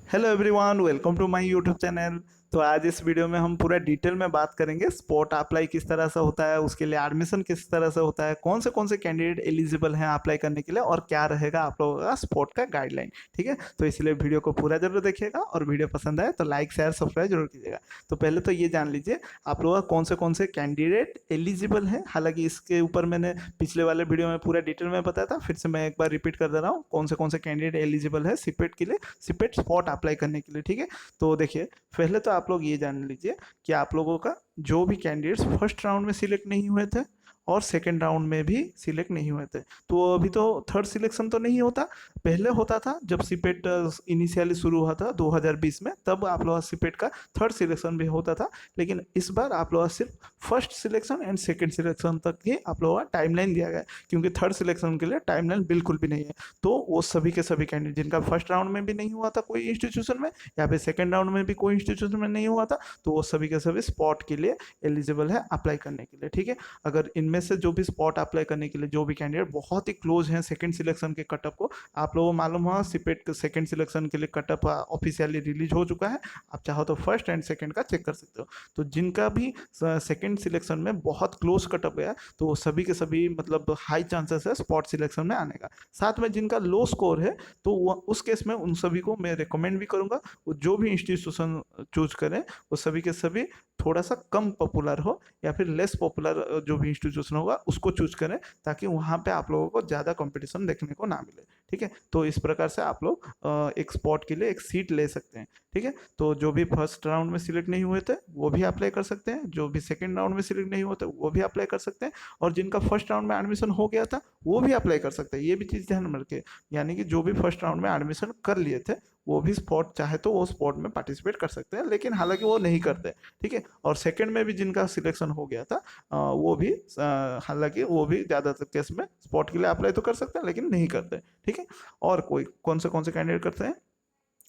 Hello everyone, welcome to my YouTube channel. तो आज इस वीडियो में हम पूरा डिटेल में बात करेंगे स्पॉट अप्लाई किस तरह से होता है, उसके लिए एडमिशन किस तरह से होता है, कौन से कैंडिडेट एलिजिबल हैं अप्लाई करने के लिए और क्या रहेगा आप लोगों का स्पॉट का गाइडलाइन। ठीक है, तो इसलिए वीडियो को पूरा जरूर देखिएगा और वीडियो पसंद आए तो लाइक शेयर सब्सक्राइब जरूर कीजिएगा। तो पहले तो ये जान लीजिए आप लोगों का कौन से कैंडिडेट एलिजिबल हैं। हालांकि इसके ऊपर मैंने पिछले वाले वीडियो में पूरा डिटेल में बताया था, फिर से मैं एक बार रिपीट कर दे रहा हूँ कौन से कैंडिडेट एलिजिबल है सीपेट के लिए, सीपेट स्पॉट अप्लाई करने के लिए। ठीक है, तो देखिए पहले तो आप लोग ये जान लीजिए कि आप लोगों का जो भी कैंडिडेट्स फर्स्ट राउंड में सिलेक्ट नहीं हुए थे और सेकेंड राउंड में भी सिलेक्ट नहीं हुए थे, तो अभी तो थर्ड सिलेक्शन तो नहीं होता। पहले होता था जब सीपेट इनिशियली शुरू हुआ था 2020 में, तब आप लोग सीपेट का थर्ड सिलेक्शन भी होता था। लेकिन इस बार आप लोग सिर्फ first selection and second selection तक ही आप लोगों का टाइमलाइन दिया गया है, क्योंकि थर्ड सिलेक्शन के लिए टाइमलाइन बिल्कुल भी नहीं है। तो वो सभी के सभी कैंडिडेट जिनका फर्स्ट राउंड में भी नहीं हुआ था कोई इंस्टीट्यूशन में, या फिर सेकेंड राउंड में भी कोई इंस्टीट्यूशन में नहीं हुआ था, तो वो सभी के सभी स्पॉट के लिए एलिजिबल है अप्लाई करने के लिए। ठीक है, अगर इनमें से जो भी स्पॉट अप्लाई करने के लिए जो भी कैंडिडेट बहुत ही क्लोज हैं सेकंड सिलेक्शन के कटअप को, आप लोगों को मालूम हुआ सीपेट सेकंड सिलेक्शन के लिए कटअप ऑफिशियली रिलीज हो चुका है। आप चाहो तो फर्स्ट एंड सेकंड का चेक कर सकते हो। तो जिनका भी सेकंड सिलेक्शन में बहुत क्लोज कटअप गया, तो वो सभी के सभी मतलब हाई चांसेस है स्पॉट सिलेक्शन में आने का। साथ में जिनका लो स्कोर है, तो उस केस में उन सभी को मैं रिकमेंड भी करूंगा वो जो भी इंस्टीट्यूशन चूज करें वो सभी के सभी थोड़ा सा कम पॉपुलर हो या फिर लेस पॉपुलर जो भी इंस्टीट्यूशन होगा उसको चूज करें, ताकि वहाँ पे आप लोगों को ज़्यादा कंपटीशन देखने को ना मिले। ठीक है, तो इस प्रकार से आप लोग एक स्पॉट के लिए एक सीट ले सकते हैं। ठीक है, तो जो भी फर्स्ट राउंड में सिलेक्ट नहीं हुए थे वो भी अप्लाई कर सकते हैं, जो भी सेकेंड राउंड में सिलेक्ट नहीं हुए थे वो भी अप्लाई कर सकते हैं, और जिनका फर्स्ट राउंड में एडमिशन हो गया था वो भी अप्लाई कर सकते हैं। ये भी चीज़ ध्यान में रखें, यानी कि जो भी फर्स्ट राउंड में एडमिशन कर लिए थे वो भी स्पॉट चाहे तो वो स्पॉट में पार्टिसिपेट कर सकते हैं, लेकिन हालांकि वो नहीं करते। ठीक है, और सेकंड में भी जिनका सिलेक्शन हो गया था वो भी हालांकि वो भी ज़्यादातर केस में स्पॉट के लिए अप्लाई तो कर सकते हैं लेकिन नहीं करते। ठीक है, और कौन से कैंडिडेट करते हैं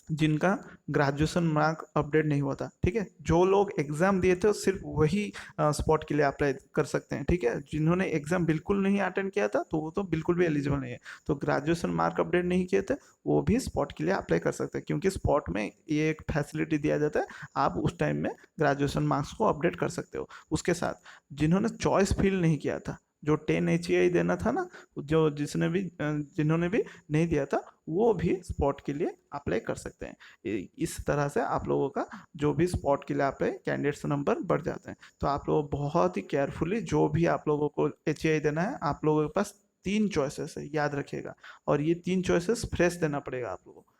जिनका ग्रेजुएशन मार्क अपडेट नहीं हुआ था। ठीक है, जो लोग एग्जाम दिए थे सिर्फ वही स्पॉट के लिए अप्लाई कर सकते हैं। ठीक है, जिन्होंने एग्जाम बिल्कुल नहीं अटेंड किया था तो वो तो बिल्कुल भी एलिजिबल नहीं है। तो ग्रेजुएशन मार्क अपडेट नहीं किए थे वो भी स्पॉट के लिए अप्लाई कर सकते हैं, क्योंकि स्पॉट में ये एक फैसिलिटी दिया जाता है, आप उस टाइम में ग्रेजुएशन मार्क्स को अपडेट कर सकते हो। उसके साथ जिन्होंने चॉइस फिल नहीं किया था, जो 10 HEI देना था ना, जो जिन्होंने भी नहीं दिया था वो भी स्पॉट के लिए अप्लाई कर सकते हैं। इस तरह से आप लोगों का जो भी स्पॉट के लिए अप्लाई कैंडिडेट्स नंबर बढ़ जाते हैं। तो आप लोग बहुत ही केयरफुली जो भी आप लोगों को HEI देना है, आप लोगों के पास 3 चॉइसेस है, याद रखिएगा। और ये 3 चॉइसेस फ्रेश देना पड़ेगा आप लोगों को।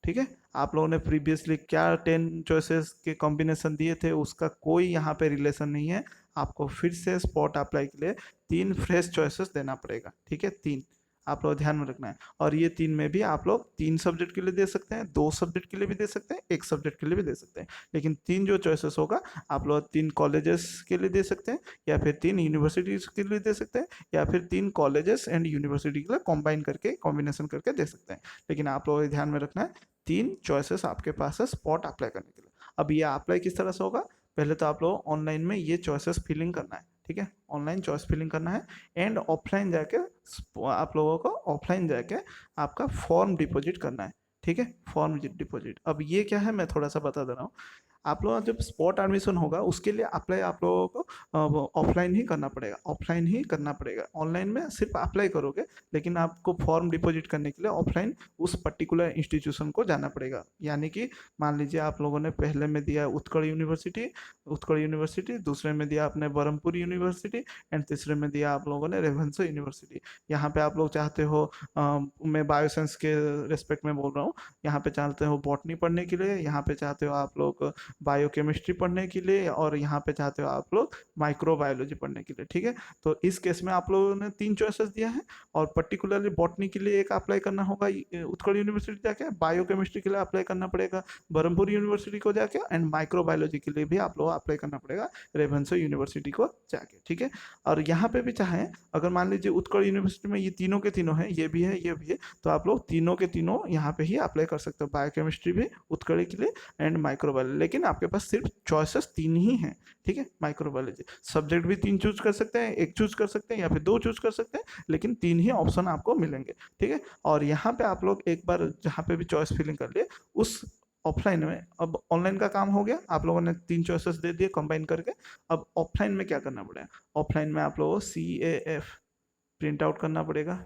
ठीक है, आप लोगों ने प्रीवियसली क्या 10 चॉइसेस के कॉम्बिनेशन दिए थे उसका कोई यहाँ पे रिलेशन नहीं है। आपको फिर से स्पॉट अप्लाई के लिए 3 फ्रेश चॉइसेस देना पड़ेगा। ठीक है, 3 आप लोग ध्यान में रखना है। और ये 3 में भी आप लोग 3 सब्जेक्ट के लिए दे सकते हैं, 2 सब्जेक्ट के लिए भी दे सकते हैं, 1 सब्जेक्ट के लिए भी दे सकते हैं। लेकिन 3 जो चॉइसेस होगा आप लोग 3 कॉलेजेस के लिए दे सकते हैं, या फिर 3 यूनिवर्सिटीज के लिए दे सकते हैं, या फिर 3 कॉलेजेस एंड यूनिवर्सिटी के लिए कॉम्बाइन करके कॉम्बिनेशन करके दे सकते हैं। लेकिन आप लोगों को ध्यान में रखना है 3 चॉइसेस आपके पास है स्पॉट अप्लाई करने के लिए। अब ये अप्लाई किस तरह से होगा, पहले तो आप लोग ऑनलाइन में ये चॉइसेस फिलिंग करना है। ठीक है, ऑनलाइन चॉइस फिलिंग करना है, एंड ऑफलाइन जाके आप लोगों को ऑफलाइन जाके आपका फॉर्म डिपॉजिट करना है। ठीक है, फॉर्म डिपॉजिट, अब ये क्या है मैं थोड़ा सा बता दे रहा हूँ। आप लोगों का जब स्पॉट एडमिशन होगा उसके लिए अप्लाई आप लोगों को ऑफलाइन ही करना पड़ेगा, ऑफलाइन ही करना पड़ेगा। ऑनलाइन में सिर्फ अप्लाई करोगे, लेकिन आपको फॉर्म डिपॉजिट करने के लिए ऑफलाइन उस पर्टिकुलर इंस्टीट्यूशन को जाना पड़ेगा। यानी कि मान लीजिए आप लोगों ने पहले में दिया उत्कल यूनिवर्सिटी, दूसरे में दिया आपने ब्रह्मपुर यूनिवर्सिटी, एंड तीसरे में दिया आप लोगों ने रेवेन्सा यूनिवर्सिटी। यहाँ पे आप लोग चाहते हो मैं बायोसाइंस के रेस्पेक्ट में बोल रहा हूँ, यहाँ पे चाहते हो बॉटनी पढ़ने के लिए, यहाँ पे चाहते हो आप लोग बायोकेमिस्ट्री पढ़ने के लिए, और यहाँ पे चाहते हो आप लोग माइक्रोबायोलॉजी पढ़ने के लिए। ठीक है, तो इस केस में आप लोगों ने 3 चॉइसेस दिया है, और पर्टिकुलरली बॉटनी के लिए एक अप्लाई करना होगा उत्कल यूनिवर्सिटी जाके, बायोकेमिस्ट्री के लिए अप्लाई करना पड़ेगा ब्रह्मपुर यूनिवर्सिटी को जाके, एंड माइक्रोबायोलॉजी के लिए भी आप लोग अप्लाई करना पड़ेगा रेवेन्सा यूनिवर्सिटी को जाके। ठीक है, और यहाँ पे भी चाहें अगर मान लीजिए उत्कल यूनिवर्सिटी में ये तीनों के तीनों हैं, ये भी है ये भी है, तो आप लोग तीनों के तीनों यहाँ पे ही अप्लाई कर सकते हो, बायोकेमिस्ट्री भी उत्कल के लिए एंड माइक्रोबायोलॉजी। लेकिन आपके पास सिर्फ चॉइसेस 3 ही हैं। ठीक है, माइक्रोबायोलॉजी सब्जेक्ट भी 3 चूज कर सकते हैं, 1 चूज कर सकते हैं, या फिर 2 चूज कर सकते हैं, लेकिन 3 ही ऑप्शन आपको मिलेंगे। ठीक है, और यहाँ पे आप लोग एक बार जहाँ पे भी चॉइस फिलिंग कर लिए उस ऑफलाइन में अब ऑनलाइन का काम हो गया, आप लोगों ने 3 चॉइसेस दे दिए कंबाइन करके। अब ऑफलाइन में क्या करना पड़ेगा? ऑफलाइन में आप लोगों को CAF प्रिंट आउट करना पड़ेगा,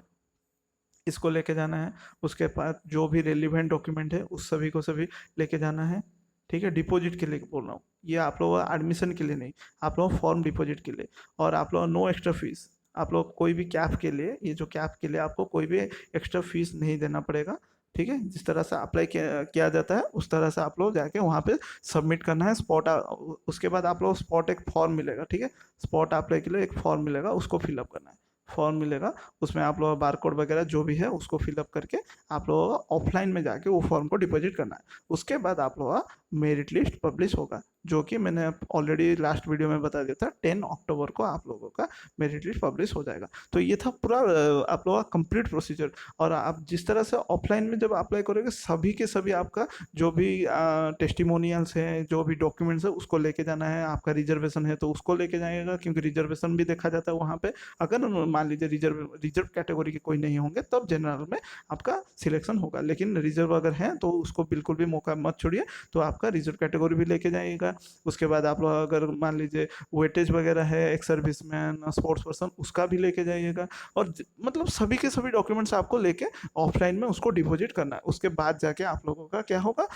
इसको लेके जाना है। उसके बाद जो भी रेलिवेंट डॉक्यूमेंट है उस सभी को सभी लेके जाना है, ठीक है। डिपॉजिट के लिए बोल रहा हूँ, ये आप लोगों का एडमिशन के लिए नहीं, आप लोग फॉर्म डिपॉजिट के लिए। और आप लोग नो एक्स्ट्रा फीस, आप लोग कोई भी कैप के लिए, ये जो कैप के लिए आपको कोई भी एक्स्ट्रा फीस नहीं देना पड़ेगा, ठीक है। जिस तरह से अप्लाई किया जाता है उस तरह से आप लोग जाके वहाँ पे सबमिट करना है स्पॉट। उसके बाद आप लोग स्पॉट एक फॉर्म मिलेगा, ठीक है। स्पॉट अप्लाई के लिए एक फॉर्म मिलेगा, उसको फिलअप करना है। फॉर्म मिलेगा, उसमें आप लोग बारकोड वगैरह जो भी है उसको फिलअप करके आप लोगों का ऑफलाइन में जाके वो फॉर्म को डिपॉजिट करना है। उसके बाद आप लोगों का मेरिट लिस्ट पब्लिश होगा, जो कि मैंने ऑलरेडी लास्ट वीडियो में बता दिया था। 10 अक्टूबर को आप लोगों का मेरिट लिस्ट पब्लिश हो जाएगा। तो ये था पूरा आप लोगों का कंप्लीट प्रोसीजर। और आप जिस तरह से ऑफलाइन में जब अप्लाई करोगे, सभी के सभी आपका जो भी टेस्टिमोनियल्स हैं, जो भी डॉक्यूमेंट्स है उसको लेके जाना है। आपका रिजर्वेशन है तो उसको लेके जाएगा, क्योंकि रिजर्वेशन भी देखा जाता है वहाँ पे। अगर मान लीजिए रिजर्व कैटेगरी के कोई नहीं होंगे तब जनरल में आपका सिलेक्शन होगा, लेकिन रिजर्व अगर है तो उसको बिल्कुल भी मौका मत छोड़िए, तो आपका रिजर्व कैटेगरी भी लेके जाइएगा। उसके बाद आप लोग अगर मान लीजिए वेटेज वगैरह है, एक्स सर्विसमैन, स्पोर्ट्स पर्सन, उसका भी लेके जाइएगा। और मतलब सभी के सभी डॉक्यूमेंट्स आपको लेके ऑफलाइन में उसको डिपॉजिट करना है। उसके बाद जाके आप लोगों का क्या होगा,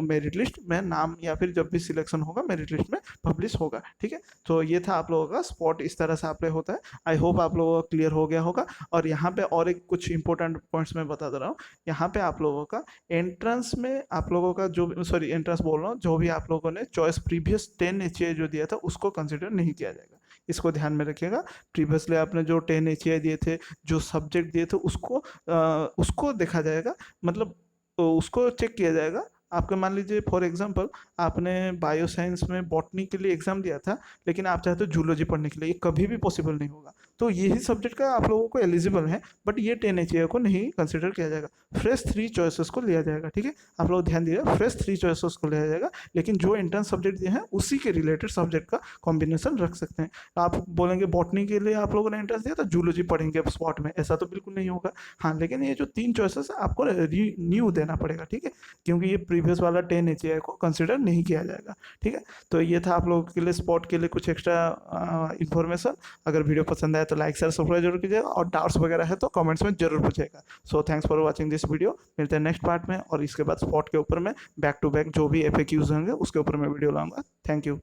मेरिट लिस्ट में नाम, या फिर जब भी सिलेक्शन होगा मेरिट लिस्ट में पब्लिश होगा, ठीक है। तो ये था आप लोगों का स्पॉट, इस तरह से अप्लाई होता है। आई होप आप लोगों को क्लियर हो गया होगा। और यहाँ पे और एक कुछ इंपॉर्टेंट पॉइंट्स मैं बता दे रहा हूँ। यहाँ पे आप लोगों का एंट्रेंस में आप लोगों का जो, सॉरी एंट्रेंस बोल रहा हूँ, जो भी आप लोगों ने चॉइस प्रीवियस 10 HA जो दिया था उसको कंसिडर नहीं किया जाएगा, इसको ध्यान में रखिएगा। प्रीवियसली आपने जो 10 HA दिए थे, जो सब्जेक्ट दिए थे, उसको देखा जाएगा, मतलब तो उसको चेक किया जाएगा। आपके मान लीजिए फॉर एग्जांपल आपने बायो साइंस में बॉटनी के लिए एग्जाम दिया था, लेकिन आप चाहते हो जूलॉजी पढ़ने के लिए, ये कभी भी पॉसिबल नहीं होगा। तो यही सब्जेक्ट का आप लोगों को एलिजिबल है, बट ये 10 HA को नहीं कंसिडर किया जाएगा। फ्रेश 3 चॉइसेस को लिया जाएगा, ठीक है। आप लोग ध्यान दीजिए, फ्रेश 3 चॉइसेस को लिया जाएगा, लेकिन जो एंट्रेंस सब्जेक्ट दिए हैं उसी के रिलेटेड सब्जेक्ट का कॉम्बिनेशन रख सकते हैं। आप बोलेंगे बॉटनी के लिए आप लोगों ने एंट्रेंस दिया था, जूलॉजी पढ़ेंगे अब स्पॉट में, ऐसा तो बिल्कुल नहीं होगा। हाँ, लेकिन ये जो 3 चॉइसेस है आपको न्यू देना पड़ेगा, ठीक है, क्योंकि ये प्रीवियस वाला 10 HA को कंसिडर नहीं किया जाएगा, ठीक है। तो ये था आप लोगों के लिए स्पॉट के लिए कुछ एक्स्ट्रा इन्फॉर्मेशन। अगर वीडियो पसंद आए तो लाइक शेयर सब्सक्राइब जरूर कीजिएगा, और डाउट्स वगैरह है तो कमेंट्स में जरूर पूछेगा। So thanks for watching this video. मिलते हैं नेक्स्ट पार्ट में, और इसके बाद स्पॉट के ऊपर में बैक टू बैक जो भी FAQs होंगे उसके ऊपर मैं वीडियो लाऊंगा। Thank you.